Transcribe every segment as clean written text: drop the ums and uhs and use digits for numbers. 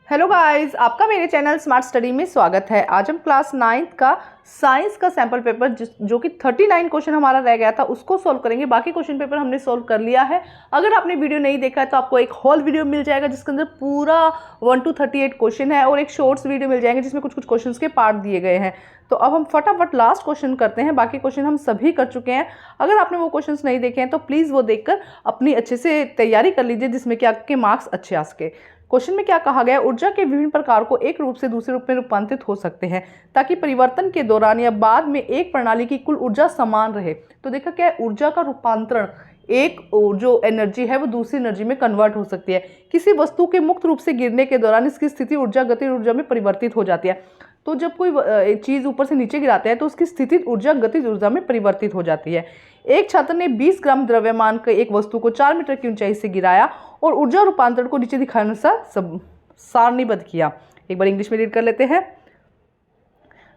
Hello guys, आपका मेरे channel smart study में स्वागत है। आज हम क्लास 9th का साइंस का सैम्पल पेपर जो कि 39 क्वेश्चन हमारा रह गया था उसको सॉल्व करेंगे। बाकी क्वेश्चन पेपर हमने सॉल्व कर लिया है। अगर आपने वीडियो नहीं देखा है तो आपको एक होल वीडियो मिल जाएगा जिसके अंदर पूरा 1 to 38 क्वेश्चन है और एक शॉर्ट्स वीडियो मिल जाएंगे जिसमें कुछ कुछ क्वेश्चन के पार्ट दिए गए हैं। तो अब हम फटाफट लास्ट क्वेश्चन करते हैं। बाकी क्वेश्चन हम सभी कर चुके हैं। अगर आपने वो क्वेश्चन नहीं देखे हैं तो प्लीज़ वो देखकर अपनी अच्छे से तैयारी कर लीजिए जिसमें कि आपके मार्क्स अच्छे आ सके। क्वेश्चन में क्या कहा गया, ऊर्जा के विभिन्न प्रकार को एक रूप से दूसरे रूप में रूपांतरित हो सकते हैं ताकि परिवर्तन के दौरान या बाद में एक प्रणाली की कुल ऊर्जा समान रहे। तो देखा क्या है, ऊर्जा का रूपांतरण, एक जो एनर्जी है वो दूसरी एनर्जी में कन्वर्ट हो सकती है। किसी वस्तु के मुक्त रूप से गिरने के दौरान इसकी स्थिति ऊर्जा गतिज ऊर्जा में परिवर्तित हो जाती है। तो जब कोई चीज़ ऊपर से नीचे गिराते हैं तो उसकी स्थिति ऊर्जा गतिज ऊर्जा में परिवर्तित हो जाती है। एक छात्र ने 20 ग्राम द्रव्यमान के एक वस्तु को 4 मीटर की ऊंचाई से गिराया और ऊर्जा रूपांतरण को नीचे दिखाए अनुसार सारणीबद्ध किया। एक बार इंग्लिश में रीड कर लेते हैं।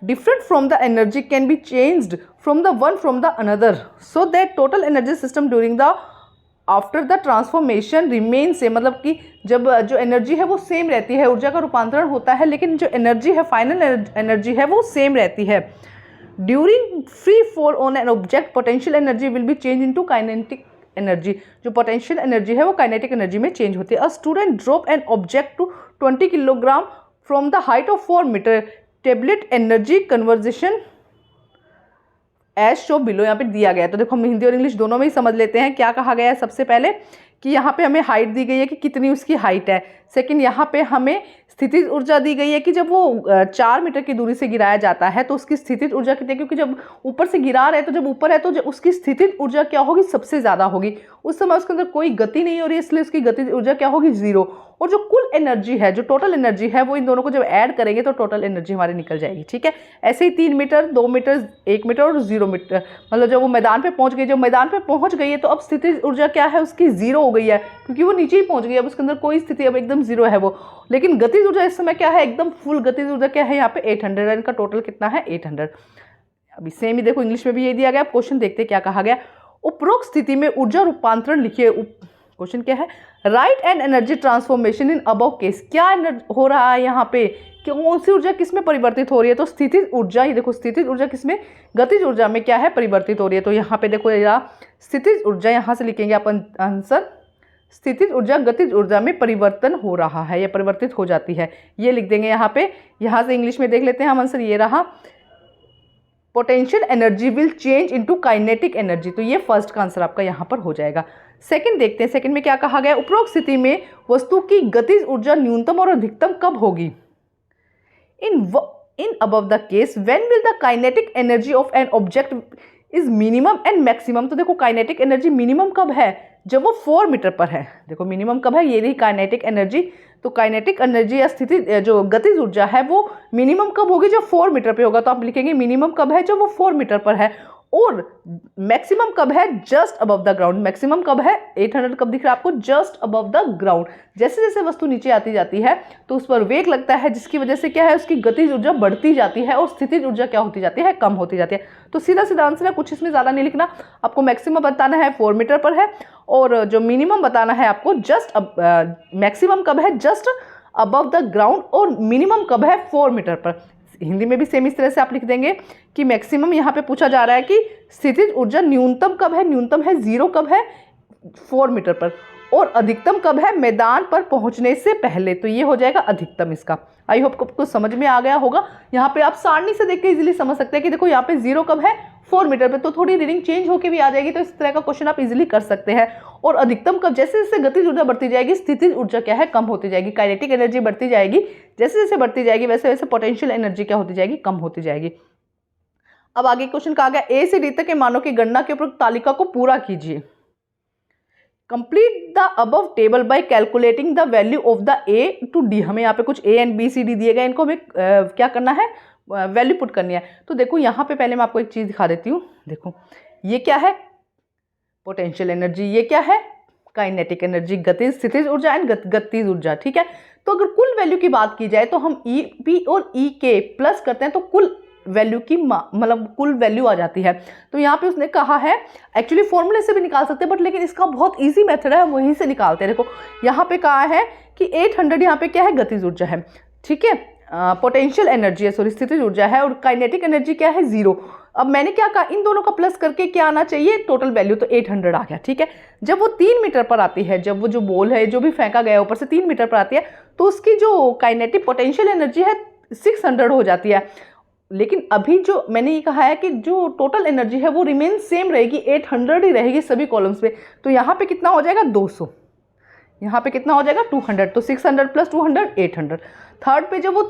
Different from the energy can be changed from the one from the another so that total energy system during the after the transformation remain same. मतलब कि जब जो एनर्जी है वो सेम रहती है, ऊर्जा का रूपांतरण होता है लेकिन जो एनर्जी है, फाइनल एनर्जी है वो सेम रहती है। During free fall on an object potential energy will be change into kinetic energy. जो पोटेंशियल एनर्जी है वो काइनेटिक एनर्जी में चेंज होती है। A student drop an object to 20 kilogram from the height of 4 metre. Tablet energy conversion as show below यहाँ पे दिया गया है। तो देखो हम हिंदी और इंग्लिश दोनों में ही समझ लेते हैं क्या कहा गया है। सबसे पहले कि यहाँ पे हमें हाइट दी गई है कि कितनी उसकी हाइट है। सेकंड, यहाँ पे हमें स्थितिज ऊर्जा दी गई है कि जब वो 4 मीटर की दूरी से गिराया जाता है तो उसकी स्थितिज ऊर्जा कितनी है, क्योंकि जब ऊपर से गिरा रहे हैं तो जब ऊपर है तो जब उसकी स्थितिज ऊर्जा क्या होगी, सबसे ज़्यादा होगी। उस समय उसके अंदर कोई गति नहीं हो रही है इसलिए उसकी गतिज ऊर्जा क्या होगी, 0। और जो कुल एनर्जी है, जो टोटल एनर्जी है, वो इन दोनों को जब ऐड करेंगे तो टोटल एनर्जी हमारी निकल जाएगी। ठीक है, ऐसे ही 3 मीटर, 2 मीटर, 1 मीटर और 0 मीटर, मतलब जब वो मैदान पे पहुंच गई, जब मैदान पे पहुंच गई है तो अब स्थितिज ऊर्जा क्या है, उसकी 0 हो गई है क्योंकि वो नीचे ही पहुंच गई है। अब उसके अंदर कोई स्थिति, अब एकदम 0 है वो। लेकिन गतिज ऊर्जा इस समय क्या है, एकदम फुल गतिज ऊर्जा क्या है यहाँ पे 800 है। इनका टोटल कितना है, 800। अभी सेम ही देखो इंग्लिश में भी ये दिया गया। क्वेश्चन देखते क्या कहा गया। उपरोक्त स्थिति में ऊर्जा रूपांतरण लिखिए। क्वेश्चन क्या है, right and energy transformation in above case. क्या हो रहा है यहाँ पे, कौन सी ऊर्जा किस में परिवर्तित हो रही है, तो स्थितिज ऊर्जा। ये देखो स्थितिज ऊर्जा किसमें, गतिज ऊर्जा में क्या है, परिवर्तित हो रही है। तो यहाँ पे देखो स्थितिज ऊर्जा, यहाँ से लिखेंगे अपन आंसर, स्थितिज ऊर्जा गतिज ऊर्जा में परिवर्तन हो रहा है या परिवर्तित हो जाती है, ये लिख देंगे यहाँ पे। यहाँ से इंग्लिश में देख लेते हैं हम आंसर, ये रहा, potential energy will change into kinetic energy. तो ये फर्स्ट का आंसर आपका यहाँ पर हो जाएगा। सेकंड देखते हैं, सेकंड में क्या कहा गया, उपरोक्त स्थिति में वस्तु की गतिज ऊर्जा न्यूनतम और अधिकतम कब होगी। In above the case when will the kinetic energy of an object is minimum and maximum. तो देखो काइनेटिक एनर्जी मिनिमम कब है, जब वो 4 मीटर पर है। देखो मिनिमम कब है, ये रही काइनेटिक एनर्जी। तो काइनेटिक एनर्जी या स्थिति जो गतिज ऊर्जा है वो मिनिमम कब होगी, जब 4 मीटर पे होगा। तो आप लिखेंगे मिनिमम कब है, जब वो 4 मीटर पर है। और मैक्सिमम कब है, just above the ground. Maximum कब है, 800 कब दिख रहा है आपको, जस्ट अबव द ग्राउंड। जैसे जैसे वस्तु नीचे आती जाती है तो उस पर वेग लगता है जिसकी वजह से क्या है, उसकी गतिज ऊर्जा बढ़ती जाती है और स्थितिज ऊर्जा क्या होती जाती है, कम होती जाती है। तो सीधा सीधा आंसर है, कुछ इसमें ज़्यादा नहीं लिखना। आपको मैक्सिमम बताना है 4 मीटर पर है और जो मिनिमम बताना है आपको जस्ट मैक्सिमम कब है, जस्ट अबव द ग्राउंड, और मिनिमम कब है, 4 मीटर पर। हिंदी में भी सेम इस तरह से आप लिख देंगे कि मैक्सिमम यहाँ पे पूछा जा रहा है कि स्थितिज ऊर्जा न्यूनतम कब है, न्यूनतम है 0 कब है, 4 मीटर पर, और अधिकतम कब है, मैदान पर पहुंचने से पहले। तो ये हो जाएगा अधिकतम इसका। आई होप आपको समझ में आ गया होगा। यहाँ पे आप सारणी से देख के इजीली समझ सकते हैं कि देखो यहाँ पे 0 कब है, 4 मीटर पे। तो थोड़ी रीडिंग चेंज होके भी आ जाएगी, तो इस तरह का क्वेश्चन आप इजीली कर सकते हैं। और अधिकतम कब, जैसे जैसे गतिज ऊर्जा बढ़ती जाएगी स्थितिज ऊर्जा क्या है, कम होती जाएगी। काइनेटिक एनर्जी बढ़ती जाएगी, जैसे जैसे बढ़ती जाएगी वैसे वैसे पोटेंशियल एनर्जी क्या होती जाएगी, कम होती जाएगी। अब आगे क्वेश्चन कहा गया, ए से डी तक के मानों की गणना के उपरोक्त तालिका को पूरा कीजिए। Complete the above table by calculating the value of the A to D. हमें यहाँ पे कुछ A and B C D दिए गए, इनको हमें क्या करना है, वैल्यू पुट करनी है। तो देखो यहाँ पे पहले मैं आपको एक चीज़ दिखा देती हूँ। देखो ये क्या है, पोटेंशियल एनर्जी, ये क्या है, काइनेटिक एनर्जी, गतिज, स्थितिज ऊर्जा एंड गतिज ऊर्जा। ठीक है, तो अगर कुल वैल्यू की बात की जाए तो हम ई पी और ई के प्लस करते हैं तो कुल वैल्यू की मतलब कुल वैल्यू आ जाती है। तो यहाँ पे उसने कहा है, एक्चुअली फॉर्मूले से भी निकाल सकते हैं बट लेकिन इसका बहुत इजी मेथड है, हम वहीं से निकालते हैं। देखो यहाँ पे कहा है कि 800 यहाँ पे क्या है, गतिज ऊर्जा है, ठीक है, पोटेंशियल एनर्जी है, सॉरी स्थितिज ऊर्जा है, और काइनेटिक एनर्जी क्या है, 0। अब मैंने क्या कहा, इन दोनों का प्लस करके क्या आना चाहिए, टोटल वैल्यू, तो 800 आ गया, ठीक है। जब वो 3 मीटर पर आती है, जब वो जो बॉल है जो भी फेंका गया ऊपर से 3 मीटर पर आती है, तो उसकी जो काइनेटिक पोटेंशियल एनर्जी है 600 हो जाती है। लेकिन अभी जो मैंने ये कहा है कि जो टोटल एनर्जी है वो रिमेन सेम रहेगी, 800 ही रहेगी सभी कॉलम्स पे। तो यहाँ पे कितना हो जाएगा, 200, यहाँ पे कितना हो जाएगा, 200, तो 600 + 200 800। थर्ड पे जब वो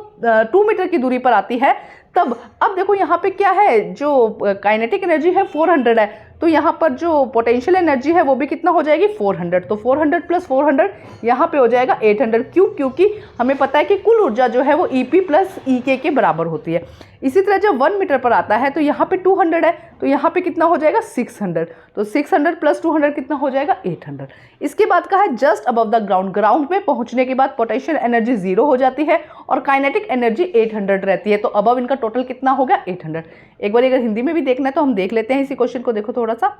2 मीटर की दूरी पर आती है तब, अब देखो यहाँ पे क्या है, जो काइनेटिक एनर्जी है 400 है, तो यहाँ पर जो पोटेंशियल एनर्जी है वो भी कितना हो जाएगी, 400, तो 400 + 400 यहाँ पे हो जाएगा 800। क्यों, क्योंकि हमें पता है कि कुल ऊर्जा जो है वो EP + EK के बराबर होती है। इसी तरह जब 1 मीटर पर आता है तो यहाँ पे 200 है, तो यहाँ पे कितना हो जाएगा, 600, तो 600 + 200 कितना हो जाएगा, 800। इसके बाद का है just above the ground, ground पे पहुंचने के बाद पोटेंशियल एनर्जी 0 हो जाती है और काइनेटिक एनर्जी 800 रहती है। तो अबव इनका टोटल कितना हो गया, 800। एक बार अगर हिंदी में भी देखना है तो हम देख लेते हैं इसी क्वेश्चन को। देखो थोड़ा सा,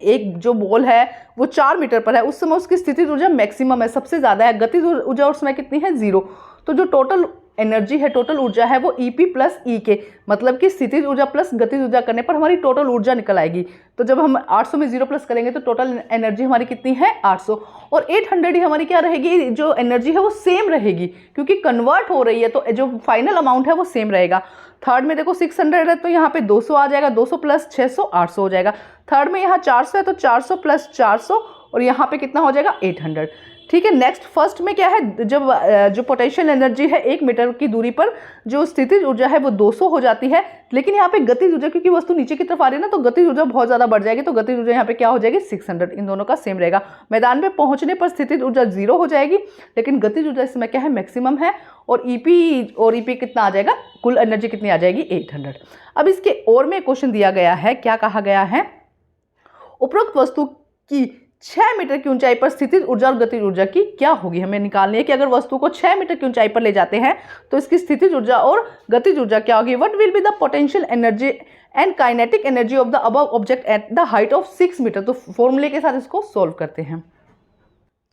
एक जो बॉल है वो 4 मीटर पर है, उस समय उसकी स्थितिज ऊर्जा मैक्सिमम है, सबसे ज्यादा है, गतिज ऊर्जा उस समय कितनी है, 0। तो जो टोटल एनर्जी है, टोटल ऊर्जा है वो EP + EK, मतलब कि स्थितिज ऊर्जा प्लस गतिज ऊर्जा करने पर हमारी टोटल ऊर्जा निकल आएगी। तो जब हम 800 में 0 प्लस करेंगे तो टोटल एनर्जी हमारी कितनी है, 800, और 800 ही हमारी क्या रहेगी, जो एनर्जी है वो सेम रहेगी, क्योंकि कन्वर्ट हो रही है तो जो फाइनल अमाउंट है वो सेम रहेगा। थर्ड में देखो 600 है तो यहाँ पे 200 आ जाएगा, 200 + 600 800 हो जाएगा। थर्ड में यहाँ 400 है तो 400 + 400, और यहाँ पे कितना हो जाएगा, 800, ठीक है। नेक्स्ट फर्स्ट में क्या है, जब जो पोटेंशियल एनर्जी है 1 मीटर की दूरी पर जो स्थितिज ऊर्जा है वो 200 हो जाती है, लेकिन यहाँ पे गतिज ऊर्जा, क्योंकि वस्तु नीचे की तरफ आ रही है ना, तो गतिज ऊर्जा बहुत ज़्यादा बढ़ जाएगी, तो गतिज ऊर्जा यहाँ पे क्या हो जाएगी, 600, इन दोनों का सेम रहेगा। मैदान में पहुंचने पर स्थितिज ऊर्जा 0 हो जाएगी, लेकिन गतिज ऊर्जा इस समय क्या है, मैक्सिमम है, और EP कितना आ जाएगा, कुल एनर्जी कितनी आ जाएगी, 800। अब इसके और में क्वेश्चन दिया गया है, क्या कहा गया है, उपरोक्त वस्तु की 6 मीटर की ऊंचाई पर स्थितिज ऊर्जा और गतिज ऊर्जा की क्या होगी। हमें निकालनी है कि अगर वस्तु को 6 मीटर की ऊंचाई पर ले जाते हैं तो इसकी स्थितिज ऊर्जा और गतिज ऊर्जा क्या होगी। What will be the potential energy and kinetic energy of the above object at the height of 6 metre. तो फॉर्मूले के साथ इसको सोल्व करते हैं।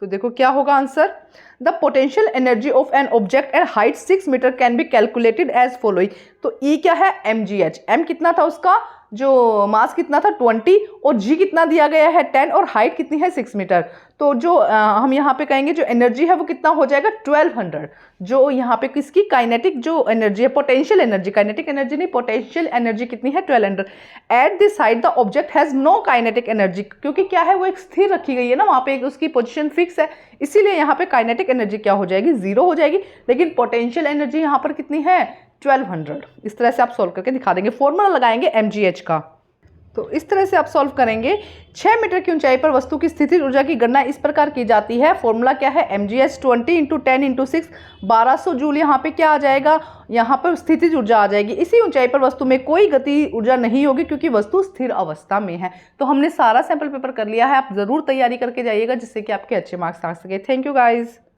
तो देखो क्या होगा answer, the potential energy of an object at height 6 metre can be calculated as following. तो E क्या है, mgh, m कितना था उसका, जो मास कितना था 20, और g कितना दिया गया है 10, और हाइट कितनी है 6 मीटर। तो जो हम यहाँ पे कहेंगे जो एनर्जी है वो कितना हो जाएगा 1200। जो यहाँ पे किसकी काइनेटिक जो एनर्जी है, पोटेंशियल एनर्जी, काइनेटिक एनर्जी नहीं, पोटेंशियल एनर्जी कितनी है 1200। At this side the object has no kinetic energy, क्योंकि क्या है वो एक स्थिर रखी गई है ना, वहाँ पे उसकी पोजिशन फिक्स है, इसीलिए यहाँ पे काइनेटिक एनर्जी क्या हो जाएगी, 0 हो जाएगी, लेकिन पोटेंशियल एनर्जी यहाँ पर कितनी है 1200। इस तरह से आप सोल्व करके दिखा देंगे, फॉर्मूला लगाएंगे mgh का। तो इस तरह से आप सॉल्व करेंगे। 6 मीटर की ऊंचाई पर वस्तु की स्थितिज ऊर्जा की गणना इस प्रकार की जाती है। फॉर्मूला क्या है, mgh 20 × 10 × 6 1200 जूल। यहाँ पे क्या आ जाएगा, यहाँ पर स्थितिज ऊर्जा आ जाएगी। इसी ऊंचाई पर वस्तु में कोई गति ऊर्जा नहीं होगी क्योंकि वस्तु स्थिर अवस्था में है। तो हमने सारा सैंपल पेपर कर लिया है, आप जरूर तैयारी करके जाइएगा जिससे कि आपके अच्छे मार्क्स आ सके। Thank you guys.